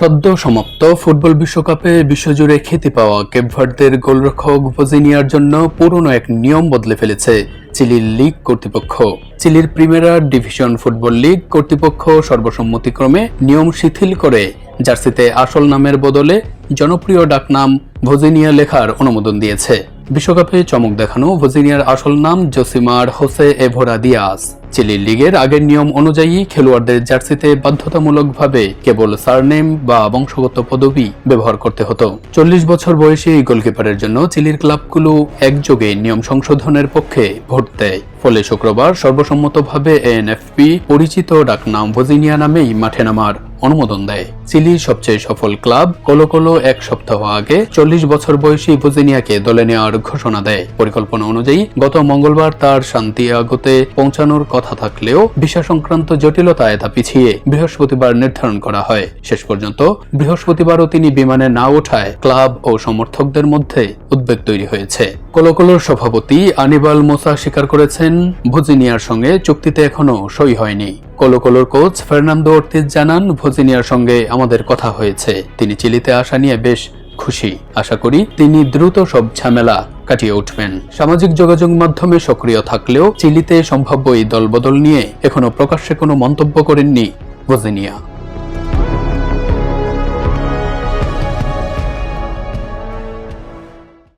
সদ্য সমাপ্ত ফুটবল বিশ্বকাপে বিশ্বজুড়ে খ্যাতি পাওয়া কেপ ভার্দের গোলরক্ষক ভজিনিয়ার জন্য পুরনো এক নিয়ম বদলে ফেলেছে চিলির লিগ কর্তৃপক্ষ। চিলির প্রিমেরা ডিভিশন ফুটবল লিগ কর্তৃপক্ষ সর্বসম্মতিক্রমে নিয়ম শিথিল করে জার্সিতে আসল নামের বদলে জনপ্রিয় ডাকনাম ভজিনিয়া লেখার অনুমোদন দিয়েছে। বিশ্বকাপে চমক দেখানো ভজিনিয়ার আসল নাম জোসিমার হোসে এভোরা দিয়াস। চিলির লিগের আগের নিয়ম অনুযায়ী খেলোয়াড়দের জার্সিতে বাধ্যতামূলকভাবে কেবল সারনেম বা বংশগত পদবি ব্যবহার করতে হতো। 40 বছর বয়সী এই গোলকিপারের জন্য চিলির ক্লাবগুলো একযোগে নিয়ম সংশোধনের পক্ষে ভোট দেয়। ফলে শুক্রবার সর্বসম্মতভাবে এএনএফপি পরিচিত ডাকনাম ভজিনিয়া নামেই মাঠে নামার অনুমোদন দেয়। চিলির সবচেয়ে সফল ক্লাব কোলো কোলো এক সপ্তাহ আগে 40 বছর বয়সী ভজিনিয়াকে দলে নেওয়ার ঘোষণা দেয়। পরিকল্পনা অনুযায়ী গত মঙ্গলবার তার সান্তিয়াগোতে পৌঁছানোর কথা থাকলেও ভিসা সংক্রান্ত জটিলতায় তা পিছিয়ে বৃহস্পতিবার নির্ধারণ করা হয়। শেষ পর্যন্ত বৃহস্পতিবারও তিনি বিমানে না ওঠায় ক্লাব ও সমর্থকদের মধ্যে উদ্বেগ তৈরি হয়েছে। কোলো কোলোর সভাপতি আনিবাল মোসা স্বীকার করেছেন, ভজিনিয়ার সঙ্গে চুক্তিতে এখনো সই হয়নি। কোলো কোলোর কোচ ফার্নান্দো অর্তিজ জানান, ভজিনিয়ার সঙ্গে আমাদের কথা হয়েছে। তিনি চিলিতে আসা নিয়ে বেশ খুশি। আশা করি তিনি দ্রুত সব ঝামেলা কাটিয়ে উঠবেন। সামাজিক যোগাযোগ মাধ্যমে সক্রিয় থাকলেও চিলিতে সম্ভাব্য এই দলবদল নিয়ে এখনো প্রকাশ্যে কোনো মন্তব্য করেননি ভজিনিয়া।